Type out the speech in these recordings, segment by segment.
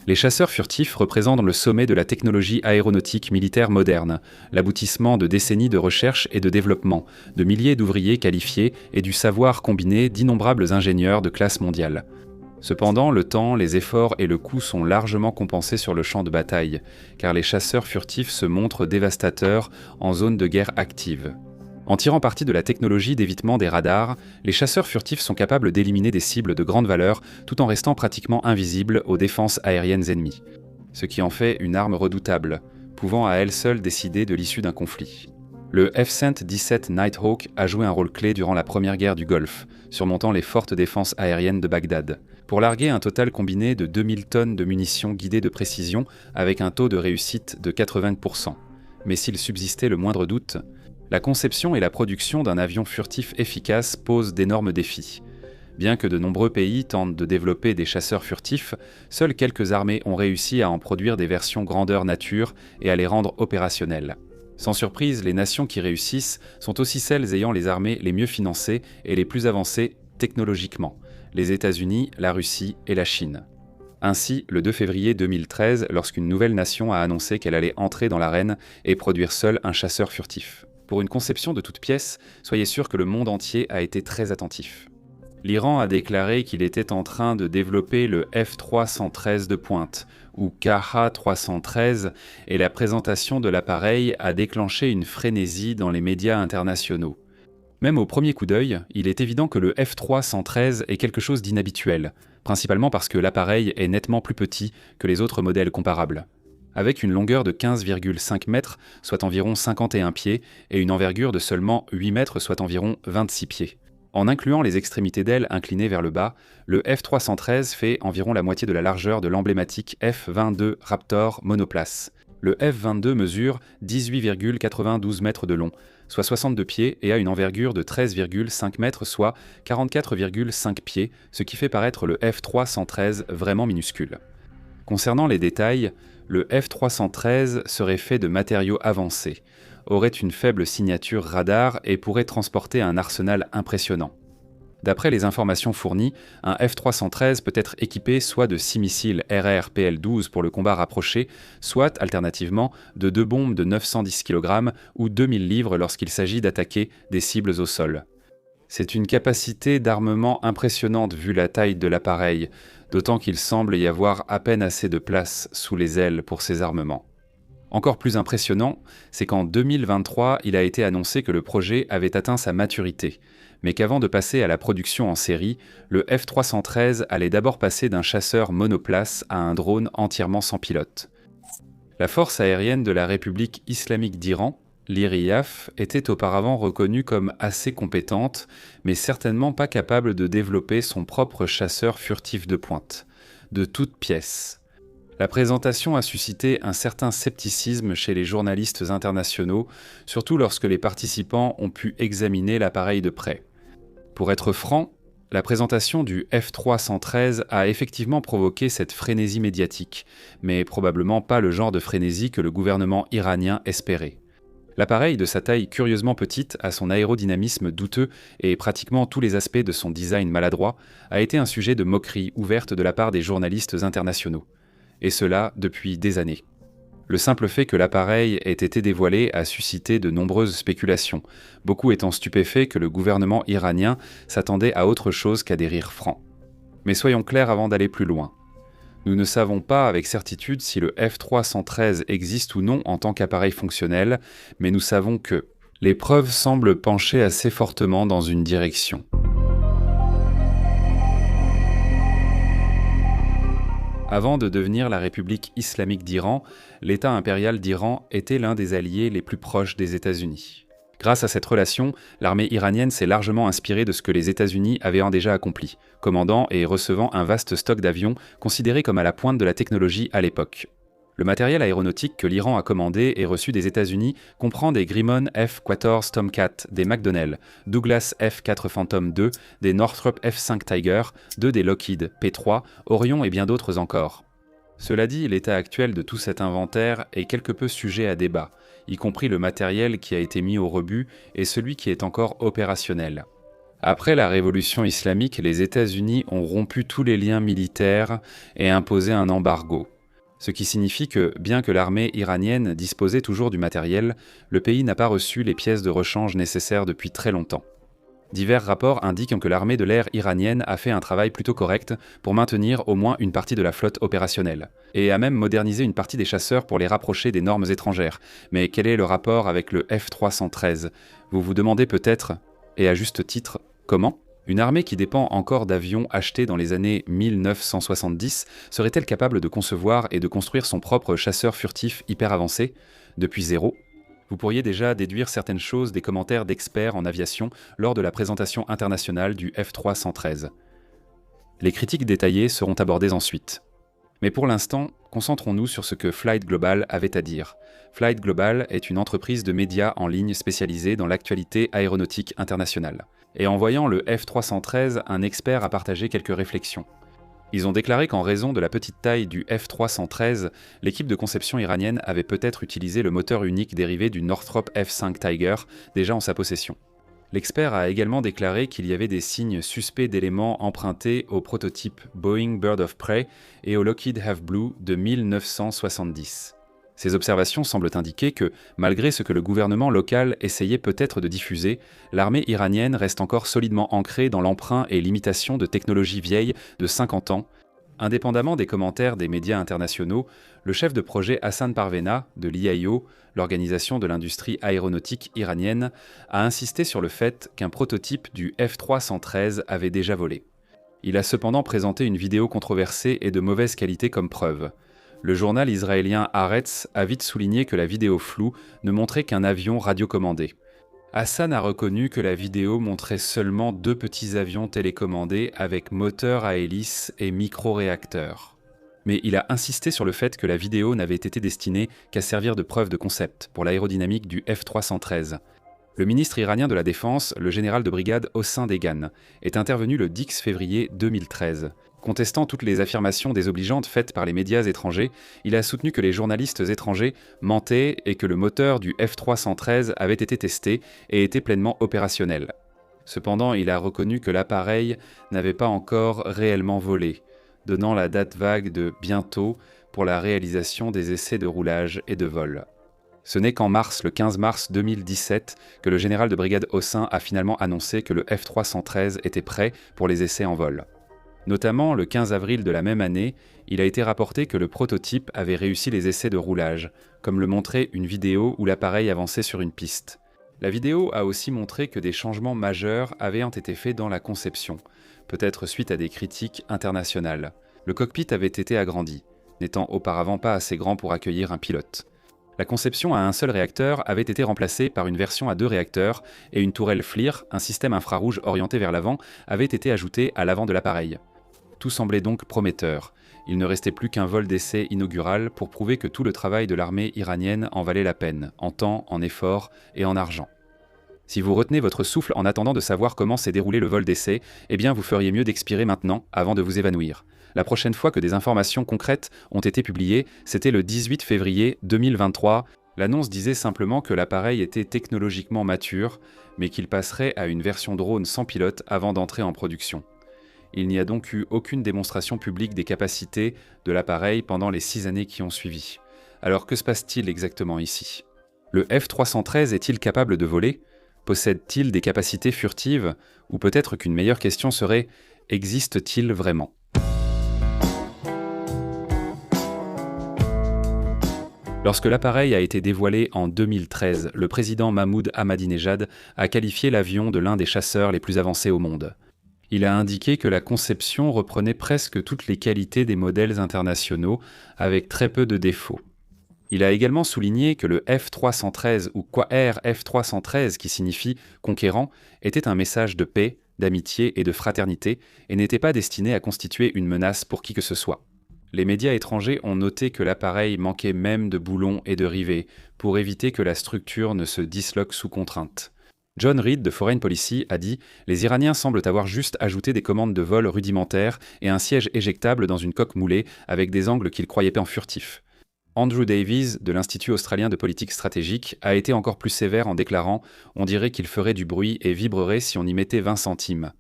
Les chasseurs furtifs représentent le sommet de la technologie aéronautique militaire moderne, l'aboutissement de décennies de recherche et de développement, de milliers d'ouvriers qualifiés et du savoir combiné d'innombrables ingénieurs de classe mondiale. Cependant, le temps, les efforts et le coût sont largement compensés sur le champ de bataille, car les chasseurs furtifs se montrent dévastateurs en zone de guerre active. En tirant parti de la technologie d'évitement des radars, les chasseurs furtifs sont capables d'éliminer des cibles de grande valeur tout en restant pratiquement invisibles aux défenses aériennes ennemies. Ce qui en fait une arme redoutable, pouvant à elle seule décider de l'issue d'un conflit. Le F-117 Nighthawk a joué un rôle clé durant la première guerre du Golfe, surmontant les fortes défenses aériennes de Bagdad, pour larguer un total combiné de 2000 tonnes de munitions guidées de précision avec un taux de réussite de 80%. Mais s'il subsistait le moindre doute, la conception et la production d'un avion furtif efficace posent d'énormes défis. Bien que de nombreux pays tentent de développer des chasseurs furtifs, seules quelques armées ont réussi à en produire des versions grandeur nature et à les rendre opérationnelles. Sans surprise, les nations qui réussissent sont aussi celles ayant les armées les mieux financées et les plus avancées technologiquement, les États-Unis, la Russie et la Chine. Ainsi, le 2 février 2013, lorsqu'une nouvelle nation a annoncé qu'elle allait entrer dans l'arène et produire seule un chasseur furtif. Pour une conception de toute pièce, soyez sûr que le monde entier a été très attentif. L'Iran a déclaré qu'il était en train de développer le F-313 de pointe, ou KH-313, et la présentation de l'appareil a déclenché une frénésie dans les médias internationaux. Même au premier coup d'œil, il est évident que le F-313 est quelque chose d'inhabituel, principalement parce que l'appareil est nettement plus petit que les autres modèles comparables. Avec une longueur de 15,5 mètres, soit environ 51 pieds, et une envergure de seulement 8 mètres, soit environ 26 pieds. En incluant les extrémités d'ailes inclinées vers le bas, le F-313 fait environ la moitié de la largeur de l'emblématique F-22 Raptor monoplace. Le F-22 mesure 18,92 mètres de long, soit 62 pieds, et a une envergure de 13,5 mètres, soit 44,5 pieds, ce qui fait paraître le F-313 vraiment minuscule. Concernant les détails, le F-313 serait fait de matériaux avancés, aurait une faible signature radar et pourrait transporter un arsenal impressionnant. D'après les informations fournies, un F-313 peut être équipé soit de 6 missiles RR-PL-12 pour le combat rapproché, soit, alternativement, de 2 bombes de 910 kg ou 2000 livres lorsqu'il s'agit d'attaquer des cibles au sol. C'est une capacité d'armement impressionnante vu la taille de l'appareil, d'autant qu'il semble y avoir à peine assez de place sous les ailes pour ces armements. Encore plus impressionnant, c'est qu'en 2023, il a été annoncé que le projet avait atteint sa maturité, mais qu'avant de passer à la production en série, le F-313 allait d'abord passer d'un chasseur monoplace à un drone entièrement sans pilote. La force aérienne de la République islamique d'Iran, l'IRIAF, était auparavant reconnue comme assez compétente, mais certainement pas capable de développer son propre chasseur furtif de pointe, de toutes pièces. La présentation a suscité un certain scepticisme chez les journalistes internationaux, surtout lorsque les participants ont pu examiner l'appareil de près. Pour être franc, la présentation du F-313 a effectivement provoqué cette frénésie médiatique, mais probablement pas le genre de frénésie que le gouvernement iranien espérait. L'appareil, de sa taille curieusement petite, à son aérodynamisme douteux et pratiquement tous les aspects de son design maladroit, a été un sujet de moquerie ouverte de la part des journalistes internationaux. Et cela depuis des années. Le simple fait que l'appareil ait été dévoilé a suscité de nombreuses spéculations, beaucoup étant stupéfaits que le gouvernement iranien s'attendait à autre chose qu'à des rires francs. Mais soyons clairs avant d'aller plus loin. Nous ne savons pas avec certitude si le F-313 existe ou non en tant qu'appareil fonctionnel, mais nous savons que les preuves semblent pencher assez fortement dans une direction. Avant de devenir la République islamique d'Iran, l'État impérial d'Iran était l'un des alliés les plus proches des États-Unis. Grâce à cette relation, l'armée iranienne s'est largement inspirée de ce que les États-Unis avaient déjà accompli, commandant et recevant un vaste stock d'avions considérés comme à la pointe de la technologie à l'époque. Le matériel aéronautique que l'Iran a commandé et reçu des États-Unis comprend des Grumman F-14 Tomcat, des McDonnell, Douglas F-4 Phantom II, des Northrop F-5 Tiger, deux des Lockheed P-3, Orion et bien d'autres encore. Cela dit, l'état actuel de tout cet inventaire est quelque peu sujet à débat, y compris le matériel qui a été mis au rebut et celui qui est encore opérationnel. Après la révolution islamique, les États-Unis ont rompu tous les liens militaires et imposé un embargo. Ce qui signifie que, bien que l'armée iranienne disposait toujours du matériel, le pays n'a pas reçu les pièces de rechange nécessaires depuis très longtemps. Divers rapports indiquent que l'armée de l'air iranienne a fait un travail plutôt correct pour maintenir au moins une partie de la flotte opérationnelle, et a même modernisé une partie des chasseurs pour les rapprocher des normes étrangères. Mais quel est le rapport avec le F-313 ? Vous vous demandez peut-être, et à juste titre, comment ? Une armée qui dépend encore d'avions achetés dans les années 1970 serait-elle capable de concevoir et de construire son propre chasseur furtif hyper avancé, depuis zéro ? Vous pourriez déjà déduire certaines choses des commentaires d'experts en aviation lors de la présentation internationale du F-313. Les critiques détaillées seront abordées ensuite. Mais pour l'instant, concentrons-nous sur ce que Flight Global avait à dire. Flight Global est une entreprise de médias en ligne spécialisée dans l'actualité aéronautique internationale. Et en voyant le F-313, un expert a partagé quelques réflexions. Ils ont déclaré qu'en raison de la petite taille du F-313, l'équipe de conception iranienne avait peut-être utilisé le moteur unique dérivé du Northrop F-5 Tiger déjà en sa possession. L'expert a également déclaré qu'il y avait des signes suspects d'éléments empruntés au prototype Boeing Bird of Prey et au Lockheed Have Blue de 1970. Ces observations semblent indiquer que, malgré ce que le gouvernement local essayait peut-être de diffuser, l'armée iranienne reste encore solidement ancrée dans l'emprunt et l'imitation de technologies vieilles de 50 ans. Indépendamment des commentaires des médias internationaux, le chef de projet Hassan Parvena, de l'IAO, l'organisation de l'industrie aéronautique iranienne, a insisté sur le fait qu'un prototype du F-313 avait déjà volé. Il a cependant présenté une vidéo controversée et de mauvaise qualité comme preuve. Le journal israélien Haaretz a vite souligné que la vidéo floue ne montrait qu'un avion radiocommandé. Hassan a reconnu que la vidéo montrait seulement 2 petits avions télécommandés avec moteur à hélice et micro-réacteur. Mais il a insisté sur le fait que la vidéo n'avait été destinée qu'à servir de preuve de concept pour l'aérodynamique du F-313. Le ministre iranien de la Défense, le général de brigade Hossein Deghan, est intervenu le 10 février 2013. Contestant toutes les affirmations désobligeantes faites par les médias étrangers, il a soutenu que les journalistes étrangers mentaient et que le moteur du F-313 avait été testé et était pleinement opérationnel. Cependant, il a reconnu que l'appareil n'avait pas encore réellement volé, donnant la date vague de « bientôt » pour la réalisation des essais de roulage et de vol. Ce n'est qu'en mars, le 15 mars 2017, que le général de brigade Hossein a finalement annoncé que le F-313 était prêt pour les essais en vol. Notamment, le 15 avril de la même année, il a été rapporté que le prototype avait réussi les essais de roulage, comme le montrait une vidéo où l'appareil avançait sur une piste. La vidéo a aussi montré que des changements majeurs avaient été faits dans la conception, peut-être suite à des critiques internationales. Le cockpit avait été agrandi, n'étant auparavant pas assez grand pour accueillir un pilote. La conception à un seul réacteur avait été remplacée par une version à 2 réacteurs et une tourelle FLIR, un système infrarouge orienté vers l'avant, avait été ajoutée à l'avant de l'appareil. Tout semblait donc prometteur. Il ne restait plus qu'un vol d'essai inaugural pour prouver que tout le travail de l'armée iranienne en valait la peine, en temps, en effort et en argent. Si vous retenez votre souffle en attendant de savoir comment s'est déroulé le vol d'essai, eh bien vous feriez mieux d'expirer maintenant, avant de vous évanouir. La prochaine fois que des informations concrètes ont été publiées, c'était le 18 février 2023. L'annonce disait simplement que l'appareil était technologiquement mature, mais qu'il passerait à une version drone sans pilote avant d'entrer en production. Il n'y a donc eu aucune démonstration publique des capacités de l'appareil pendant les 6 années qui ont suivi. Alors que se passe-t-il exactement ici ? Le F-313 est-il capable de voler ? Possède-t-il des capacités furtives ? Ou peut-être qu'une meilleure question serait « existe-t-il vraiment ?» Lorsque l'appareil a été dévoilé en 2013, le président Mahmoud Ahmadinejad a qualifié l'avion de l'un des chasseurs les plus avancés au monde. Il a indiqué que la conception reprenait presque toutes les qualités des modèles internationaux, avec très peu de défauts. Il a également souligné que le F-313 ou Qaer F-313, qui signifie « conquérant », était un message de paix, d'amitié et de fraternité, et n'était pas destiné à constituer une menace pour qui que ce soit. Les médias étrangers ont noté que l'appareil manquait même de boulons et de rivets, pour éviter que la structure ne se disloque sous contrainte. John Reed de Foreign Policy a dit « Les Iraniens semblent avoir juste ajouté des commandes de vol rudimentaires et un siège éjectable dans une coque moulée avec des angles qu'ils croyaient en furtifs. » Andrew Davies, de l'Institut australien de politique stratégique, a été encore plus sévère en déclarant « On dirait qu'il ferait du bruit et vibrerait si on y mettait 20 centimes. »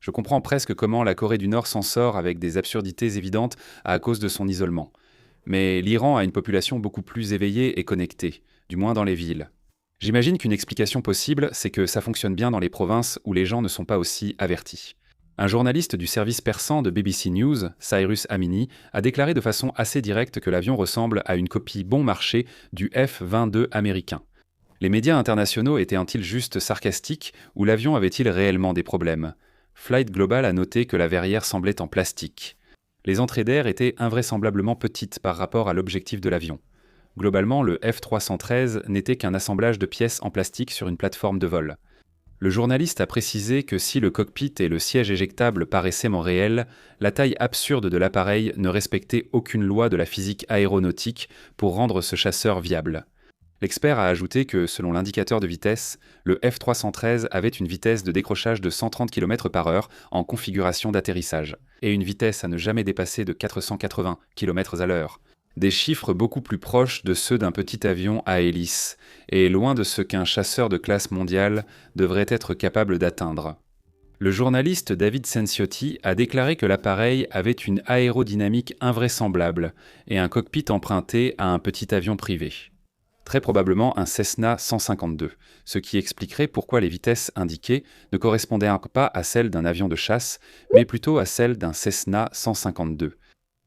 Je comprends presque comment la Corée du Nord s'en sort avec des absurdités évidentes à cause de son isolement. Mais l'Iran a une population beaucoup plus éveillée et connectée, du moins dans les villes. J'imagine qu'une explication possible, c'est que ça fonctionne bien dans les provinces où les gens ne sont pas aussi avertis. Un journaliste du service persan de BBC News, Cyrus Amini, a déclaré de façon assez directe que l'avion ressemble à une copie bon marché du F-22 américain. Les médias internationaux étaient-ils juste sarcastiques ou l'avion avait-il réellement des problèmes ? Flight Global a noté que la verrière semblait en plastique. Les entrées d'air étaient invraisemblablement petites par rapport à l'objectif de l'avion. Globalement, le F-313 n'était qu'un assemblage de pièces en plastique sur une plateforme de vol. Le journaliste a précisé que si le cockpit et le siège éjectable paraissaient réels, la taille absurde de l'appareil ne respectait aucune loi de la physique aéronautique pour rendre ce chasseur viable. L'expert a ajouté que, selon l'indicateur de vitesse, le F-313 avait une vitesse de décrochage de 130 km/h en configuration d'atterrissage, et une vitesse à ne jamais dépasser de 480 km/h. Des chiffres beaucoup plus proches de ceux d'un petit avion à hélice, et loin de ce qu'un chasseur de classe mondiale devrait être capable d'atteindre. Le journaliste David Senciotti a déclaré que l'appareil avait une aérodynamique invraisemblable et un cockpit emprunté à un petit avion privé. Très probablement un Cessna 152, ce qui expliquerait pourquoi les vitesses indiquées ne correspondaient pas à celles d'un avion de chasse, mais plutôt à celles d'un Cessna 152.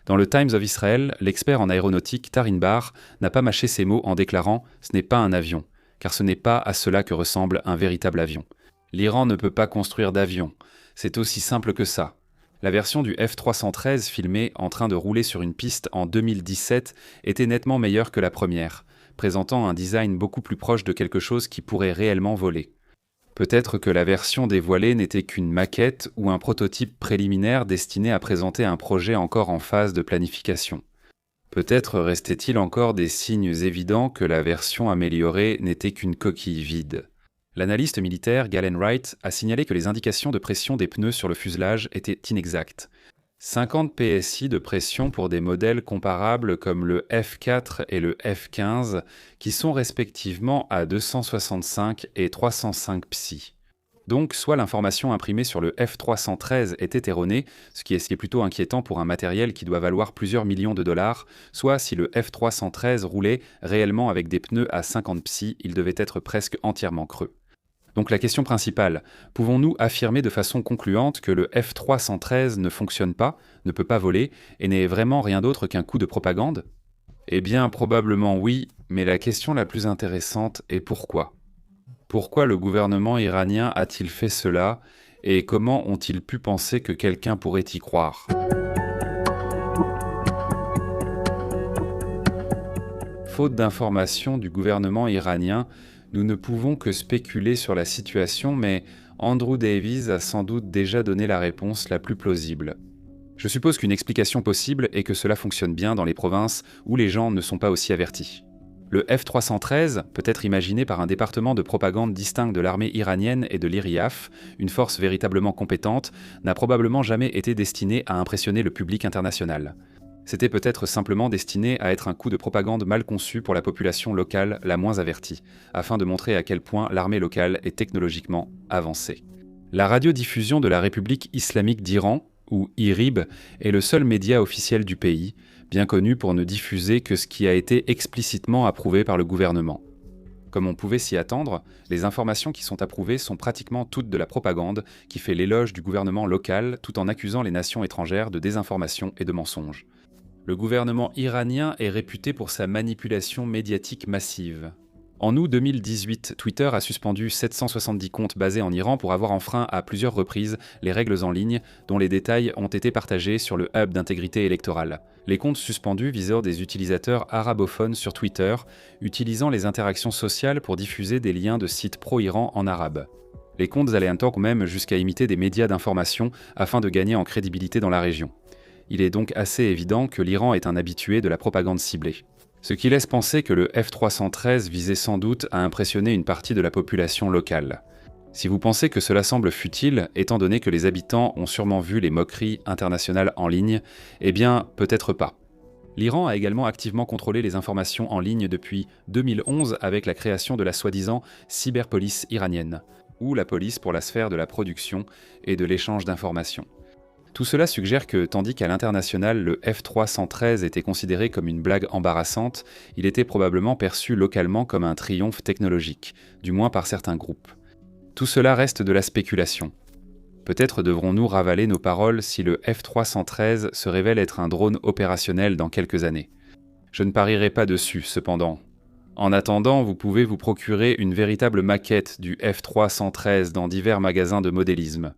Dans le Times of Israel, l'expert en aéronautique Tarin Bar n'a pas mâché ses mots en déclarant « ce n'est pas un avion », car ce n'est pas à cela que ressemble un véritable avion. L'Iran ne peut pas construire d'avion, c'est aussi simple que ça. La version du F-313 filmée en train de rouler sur une piste en 2017 était nettement meilleure que la première, présentant un design beaucoup plus proche de quelque chose qui pourrait réellement voler. Peut-être que la version dévoilée n'était qu'une maquette ou un prototype préliminaire destiné à présenter un projet encore en phase de planification. Peut-être restait-il encore des signes évidents que la version améliorée n'était qu'une coquille vide. L'analyste militaire Galen Wright a signalé que les indications de pression des pneus sur le fuselage étaient inexactes. 50 psi de pression pour des modèles comparables comme le F4 et le F15 qui sont respectivement à 265 et 305 psi. Donc, soit l'information imprimée sur le F313 était erronée, ce qui est plutôt inquiétant pour un matériel qui doit valoir plusieurs millions de dollars, soit si le F313 roulait réellement avec des pneus à 50 psi, il devait être presque entièrement creux. Donc la question principale, pouvons-nous affirmer de façon concluante que le F-313 ne fonctionne pas, ne peut pas voler, et n'est vraiment rien d'autre qu'un coup de propagande ? Eh bien, probablement oui, mais la question la plus intéressante est pourquoi ? Pourquoi le gouvernement iranien a-t-il fait cela, et comment ont-ils pu penser que quelqu'un pourrait y croire ? Faute d'informations du gouvernement iranien, nous ne pouvons que spéculer sur la situation, mais Andrew Davies a sans doute déjà donné la réponse la plus plausible. Je suppose qu'une explication possible est que cela fonctionne bien dans les provinces où les gens ne sont pas aussi avertis. Le F-313 peut être imaginé par un département de propagande distinct de l'armée iranienne et de l'IRIAF, une force véritablement compétente, n'a probablement jamais été destiné à impressionner le public international. C'était peut-être simplement destiné à être un coup de propagande mal conçu pour la population locale la moins avertie, afin de montrer à quel point l'armée locale est technologiquement avancée. La radiodiffusion de la République islamique d'Iran, ou IRIB, est le seul média officiel du pays, bien connu pour ne diffuser que ce qui a été explicitement approuvé par le gouvernement. Comme on pouvait s'y attendre, les informations qui sont approuvées sont pratiquement toutes de la propagande qui fait l'éloge du gouvernement local tout en accusant les nations étrangères de désinformation et de mensonges. Le gouvernement iranien est réputé pour sa manipulation médiatique massive. En août 2018, Twitter a suspendu 770 comptes basés en Iran pour avoir enfreint à plusieurs reprises les règles en ligne, dont les détails ont été partagés sur le hub d'intégrité électorale. Les comptes suspendus visaient des utilisateurs arabophones sur Twitter, utilisant les interactions sociales pour diffuser des liens de sites pro-Iran en arabe. Les comptes allaient même jusqu'à imiter des médias d'information afin de gagner en crédibilité dans la région. Il est donc assez évident que l'Iran est un habitué de la propagande ciblée. Ce qui laisse penser que le F-313 visait sans doute à impressionner une partie de la population locale. Si vous pensez que cela semble futile, étant donné que les habitants ont sûrement vu les moqueries internationales en ligne, eh bien, peut-être pas. L'Iran a également activement contrôlé les informations en ligne depuis 2011 avec la création de la soi-disant cyberpolice iranienne, ou la police pour la sphère de la production et de l'échange d'informations. Tout cela suggère que, tandis qu'à l'international, le F-313 était considéré comme une blague embarrassante, il était probablement perçu localement comme un triomphe technologique, du moins par certains groupes. Tout cela reste de la spéculation. Peut-être devrons-nous ravaler nos paroles si le F-313 se révèle être un drone opérationnel dans quelques années. Je ne parierai pas dessus, cependant. En attendant, vous pouvez vous procurer une véritable maquette du F-313 dans divers magasins de modélisme.